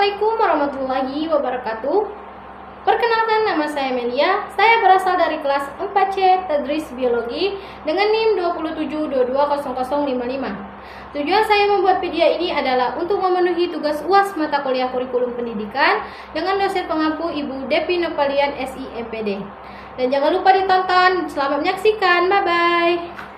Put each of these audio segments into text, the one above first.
Assalamualaikum warahmatullahi wabarakatuh. Perkenalkan, nama saya Melia. Saya berasal dari kelas 4C Tadris Biologi dengan NIM 27220055. Tujuan saya membuat video ini adalah untuk memenuhi tugas UAS mata kuliah kurikulum pendidikan dengan dosen pengampu Ibu Depi Novalian SI MPD. Dan jangan lupa ditonton. Selamat menyaksikan. Bye-bye.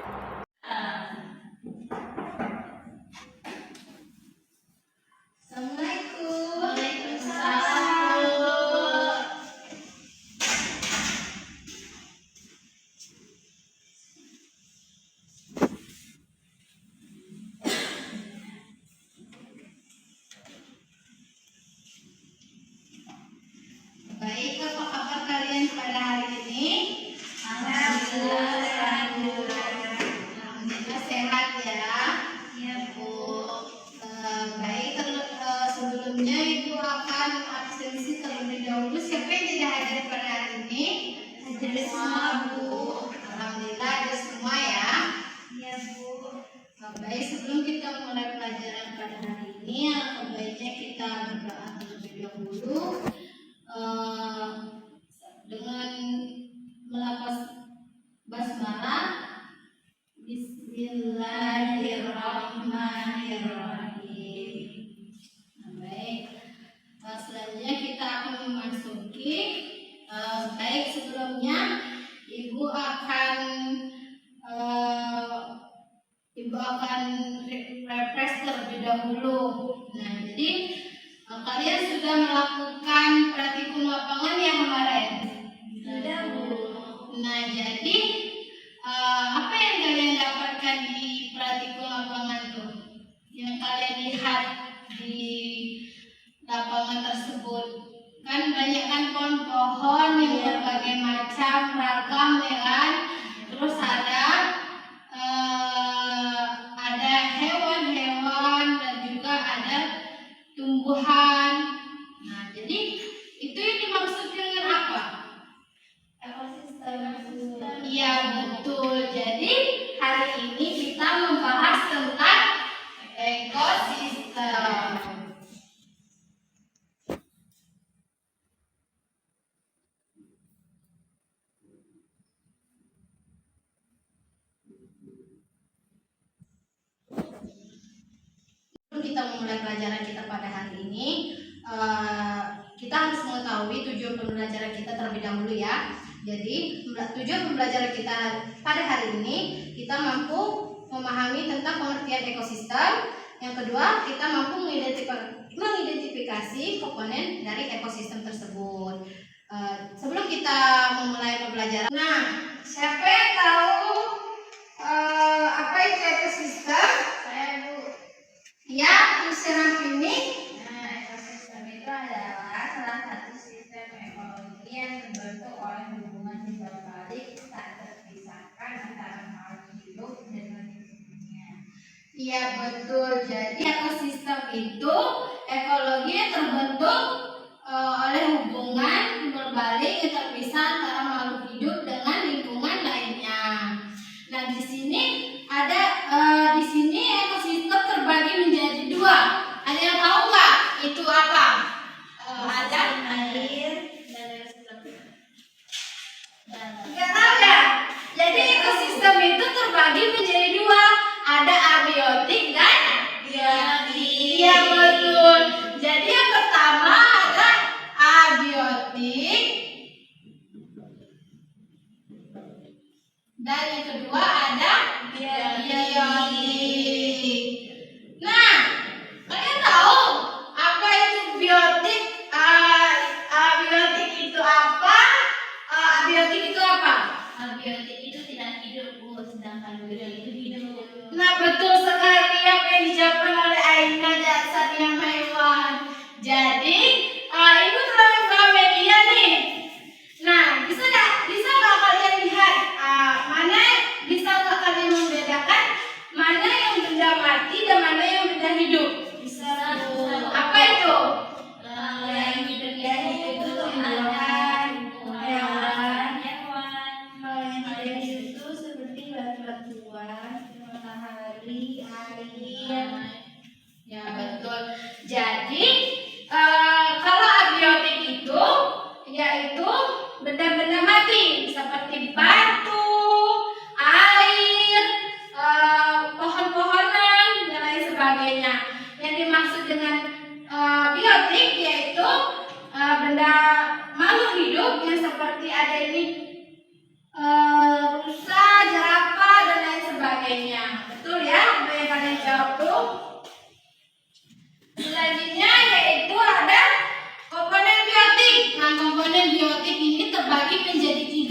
Baik, apa kabar kalian pada hari ini? Alhamdulillah sehat ya. Iya Bu. Baik, sebelumnya Ibu akan absensi terlebih dahulu. Siapa yang tidak hadir pada hari ini? Hadir semua Bu. Alhamdulillah ada semua ya. Iya Bu. Baik, sebelum kita mulai pelajaran pada hari ini, baiknya kita berdoa terlebih dahulu. Dengan melafaz basmalah, Bismillahirrahmanirrahim. Baik, selanjutnya kita akan memasuki. Baik, sebelumnya Ibu akan refresh terlebih dahulu. Nah, jadi kalian sudah melakukan praktikum lapangan yang kemarin? Sudah Bu. Nah, jadi apa yang kalian dapatkan di praktikum lapangan tuh? Yang kalian lihat di lapangan tersebut? Kan banyak kan pohon-pohon yang berbagai macam ragam ya kan? Terus ada hewan-hewan dan juga ada tumbuhan. Nah, jadi itu yang dimaksud dengan apa? Ekosistem. Iya betul. Jadi hari ini kita membahas tentang ekosistem. Kita memulai pelajaran kita pada hari ini, kita harus mengetahui tujuan pembelajaran kita terlebih dahulu ya. Jadi tujuan pembelajaran kita pada hari ini, kita mampu memahami tentang pengertian ekosistem. Yang kedua, kita mampu mengidentifikasi komponen dari ekosistem tersebut. Sebelum kita memulai pembelajaran, nah, siapa yang tahu apa itu ekosistem? Saya Bu. Ya, Nusirah ini. Nah, ekosistem itu adalah salah satu sistem ekologi yang terbentuk oleh hubungan timbal balik tak terpisahkan antara makhluk hidup dengan lingkungannya. Iya betul. Jadi ekosistem itu ekologi yang terbentuk oleh hubungan timbal balik yang terpisah antara makhluk hidup dengan lingkungan lainnya. Nah, di sini ekosistem terbagi menjadi dua. Ada yang tahu nggak itu apa? Ada air dan nggak tahu ya. Jadi ekosistem itu terbagi menjadi dua. Ada abiotik dan biotik. Iya betul. Jadi yang pertama ada abiotik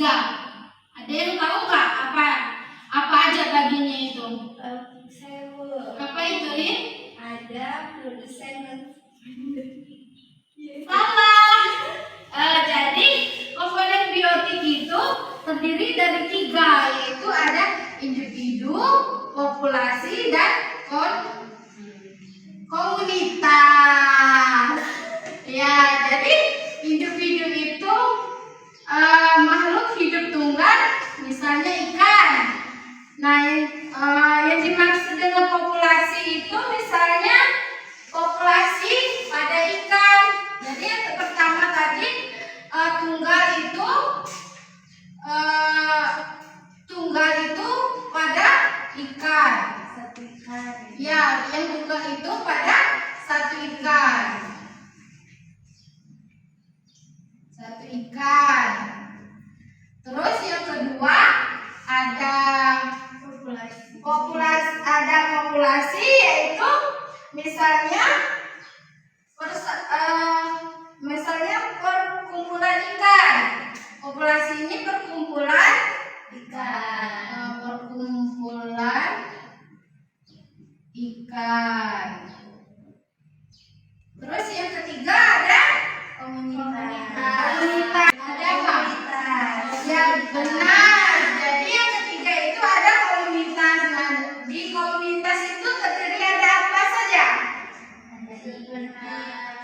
ketiga. Ada yang tahu nggak apa aja baginya itu? Saya Bu. Apa itu, Lin? Ada produsen dan Salah. Jadi komponen biotik itu terdiri dari 3, yaitu ada individu, populasi, dan komunitas. Ya, jadi individu itu makhluk hidup tunggal, misalnya ikan. Nah, yang dimaksud dengan populasi itu misalnya populasi pada ikan. Jadi yang pertama tadi tunggal itu pada ikan. satu ikan. Ya, yang tunggal itu pada satu ikan. Satu ikan. Terus yang kedua ada populasi yaitu misalnya perkumpulan ikan. Populasi ini perkumpulan ikan. Terus yang ketiga ada komunitas. Ada apa? Ya, benar. Jadi yang ketiga itu ada komunitas. Nah, di komunitas itu terdiri ada apa saja?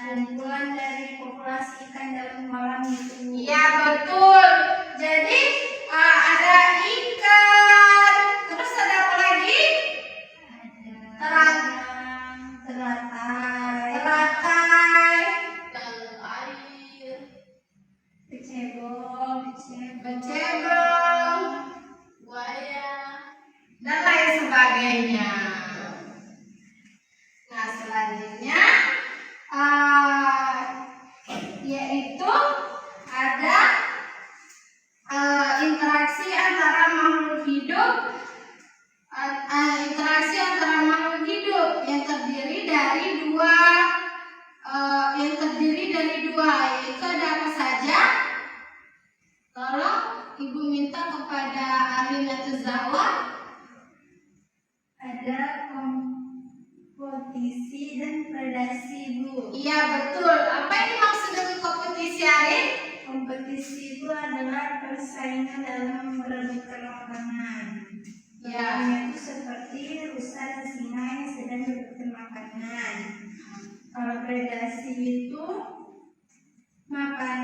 Kumpulan dari populasi ikan dalam kolam itu. Ya, betul. Jadi ada ikan. Terus ada apa lagi? Teratai, dan air, kecebong, becebong, buaya, dan lain sebagainya. Nah, selanjutnya yaitu ada interaksi antara makhluk hidup yang terdiri dari dua, yaitu ada apa saja? Tolong Ibu minta kepada Alina Tuzawa. ada kompetisi dan predasi, Bu. Iya, betul. Apa yang dimaksud dengan kompetisi, Arin? Kompetisi itu adalah persaingan dalam berebutkan makanan. Ya. Contohnya itu seperti rusa dan singa yang sedang berebutkan makanan. Kalau predasi itu makan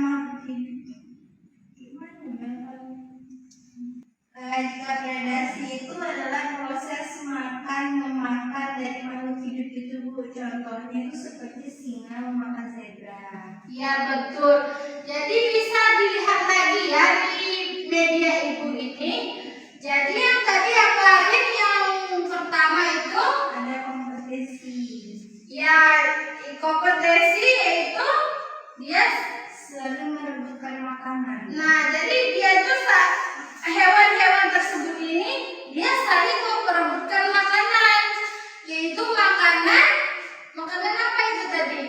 makhluk hidup. Jika predasi itu adalah proses memakan dari makhluk hidup itu, Bu. Contohnya itu seperti singa memakan zebra. Ya, betul. Jadi bisa dilihat lagi ya di media Ibu ini. Jadi yang tadi apa lagi? Yang pertama itu Ada kompetisi. ya kompetisi, yaitu dia Selalu merebutkan makanan. nah, jadi dia itu hewan-hewan tersebut ini dia saling memperebutkan makanan, yaitu makanan apa itu tadi?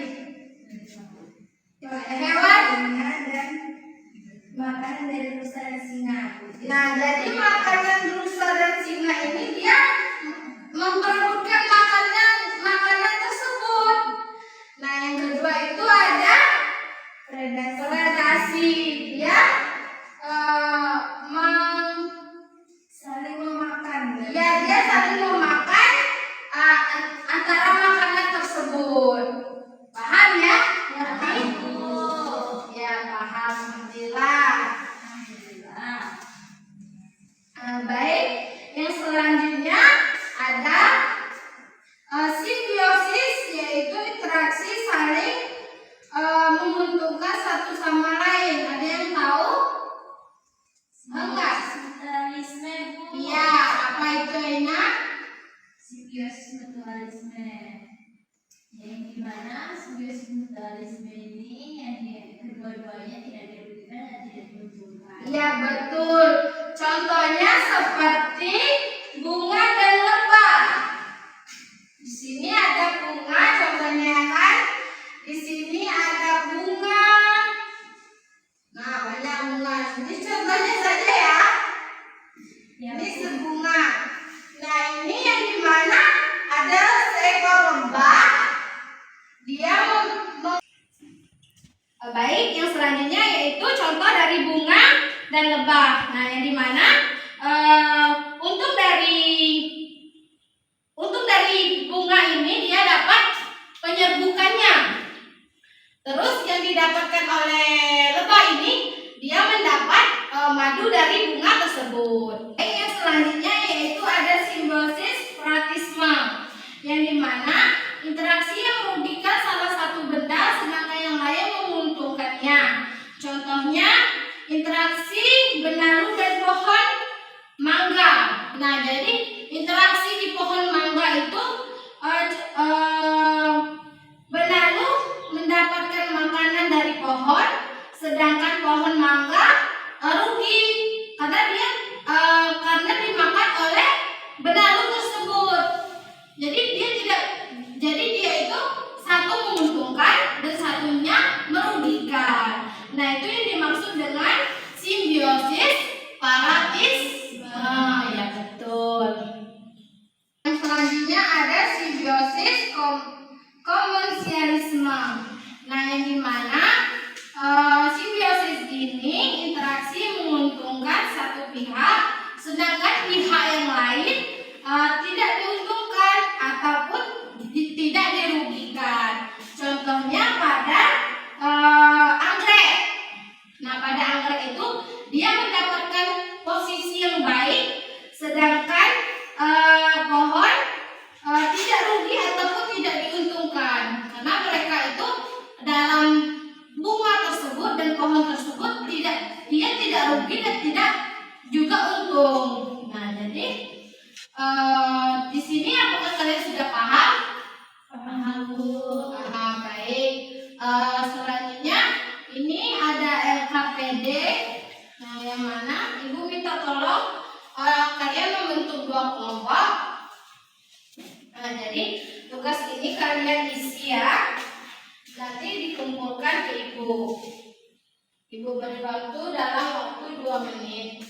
Hewan. Dan makanan dari rusa dan singa. Nah, jadi makanan rusa dan singa ini dia memperebutkan makanan tersebut. Nah, yang kedua itu ada predasi. Dia Saling memakan. ya dia saling memakan antara makanan tersebut. Paham ya? Ngerti? Ya, paham. Alhamdulillah. Baik, yang selanjutnya ada simbiosis, yaitu interaksi saling menguntungkan satu sama lain. Ada yang tahu? Enggak? Mutualisme, Bu. Iya, apa itu, Ina? Simbiosis mutualisme. Yang dimana simbiosis mutualisme ini yang kedua-duanya tidak dirugikan dan tidak diuntungkan. Iya, betul. Contohnya seperti bunga dan lebah. Di sini ada bunga, contohnya kan. Di sini ada bunga. Nah, Baik, yang selanjutnya yaitu contoh dari bunga dan lebah. Nah, yang dimana untuk dari bunga ini dia dapat penyerbukannya. Terus yang didapatkan oleh lebah ini dia mendapat madu dari bunga tersebut. Yang selanjutnya yaitu ada simbiosis protisma, yang dimana interaksi yang merugikan salah satu benda sedangkan yang lain menguntungkannya. Contohnya interaksi benalu dan pohon mangga. Nah, jadi interaksi di pohon mangga itu benalu mendapatkan makanan dari pohon, sedangkan pohon mangga rugi karena karena dimakan oleh benalu tersebut. Jadi dia itu satu menguntungkan dan satunya merugikan. Nah, itu yang dimaksud dengan simbiosis paratisme. Ya, betul. Yang selanjutnya ada simbiosis komensialisme. Nah, yang dimana simbiosis ini interaksi menguntungkan satu pihak, sedangkan pihak yang lain tidak diuntungkan ataupun tidak dirugikan. Contohnya pada anggrek. Nah, pada anggrek itu dia mendapatkan posisi yang baik, sedangkan pohon tidak rugi ataupun tidak diuntungkan karena mereka itu dalam bunga tersebut dan pohon tersebut dia tidak rugi dan tidak juga untung. Nah, jadi di sini apakah kalian sudah paham? Paham, Bu. Baik. Selanjutnya ini ada LKPD. Nah, yang mana Ibu minta tolong kalian membentuk dua kelompok. Nah, jadi tugas ini kalian isi ya. Nanti dikumpulkan ke Ibu. Ibu beri waktu dalam waktu 2 menit.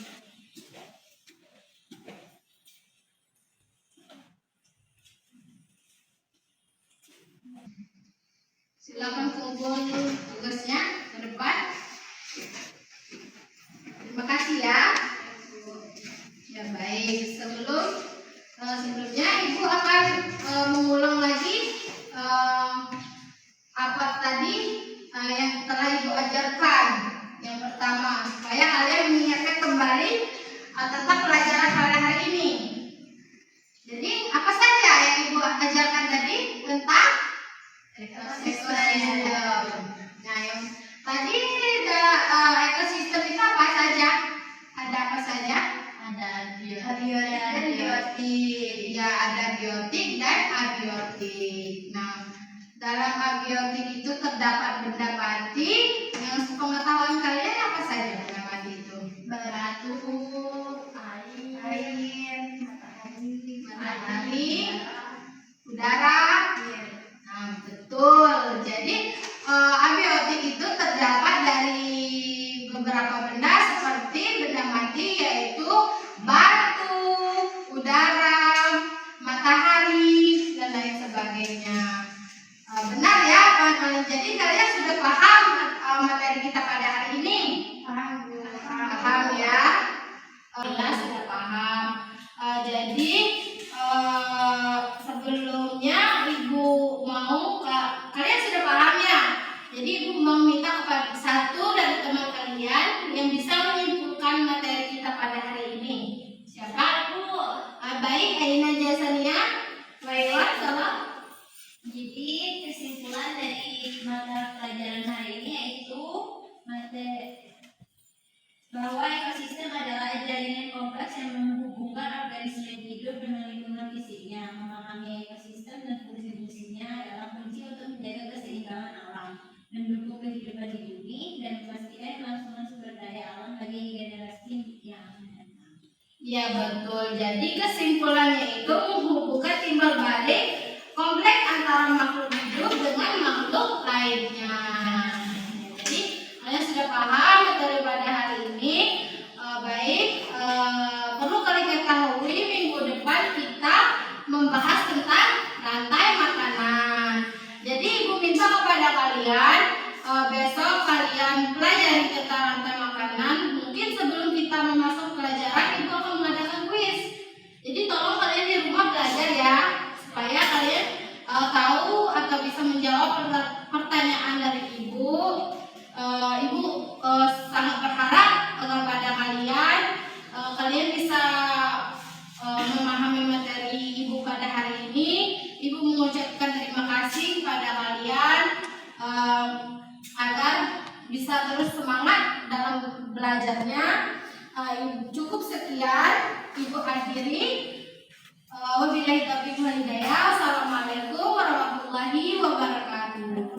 Silakan kumpul tugasnya ke depan. Terima kasih ya. Ya, baik. Sebelumnya Ibu akan mengulang lagi apa tadi yang telah Ibu ajarkan. Yang pertama, supaya kalian mengingatkan kembali tentang pelajaran pada hari ini. Jadi, apa saja yang Ibu ajarkan tadi tentang ekosistem. Nah, yang tadi ekosistem itu apa saja? Ada apa saja? Ada biotik. Ya, ada biotik dan abiotik. Nah, dalam abiotik itu terdapat benda mati. Yang sepengetahuan kalian apa saja benda mati itu? Batu, air, matahari, udara. Nah, betul. Jadi abiotik itu terdapat dari beberapa benda seperti benda mati, yaitu batu, udara, matahari, dan lain sebagainya. Benar ya, kawan-kawan. Jadi kalian sudah paham materi kita pada hari ini? Paham ya? Kita sudah paham. Jadi sebelumnya Ibu mau kalian sudah paham ya? Jadi Ibu mau minta kepada satu dari teman kalian yang bisa menyimpulkan materi kita pada hari ini. Siapa? Bu. Baik, Aina Jasania. Baiklah, tolong. Jadi kesimpulan dari mata pelajaran hari ini yaitu bahwa ekosistem adalah jaringan kompleks yang menghubungkan organisme hidup dengan lingkungan fisiknya. Memahami ekosistem dan fungsi-fungsinya adalah kunci untuk menjaga keseimbangan alam, mendukung kehidupan di bumi, dan memastikan kelangsungan sumber daya alam bagi generasi yang akan datang. Ya, betul. Jadi kesimpulannya itu menghubungkan timbal balik kompleks antara makhluk hidup dengan makhluk lainnya. Jadi kalian sudah paham materi pada hari ini. Perlu kalian ketahui minggu depan kita membahas tentang rantai makanan. Jadi Ibu minta kepada kalian besok kalian pelajari tentang rantai makanan. Mungkin sebelum kita masuk pelajaran, Ibu akan mengadakan kuis. Jadi tolong kalian di rumah belajar ya, supaya kalian tahu atau bisa menjawab pertanyaan dari Ibu. Ibu sangat berharap kepada kalian, kalian bisa memahami materi Ibu pada hari ini. Ibu mengucapkan terima kasih kepada kalian agar bisa terus semangat dalam belajarnya. Cukup sekian, Ibu akhiri. Wabillahi taufiq wal hidayah. Assalamualaikum warahmatullahi wabarakatuh.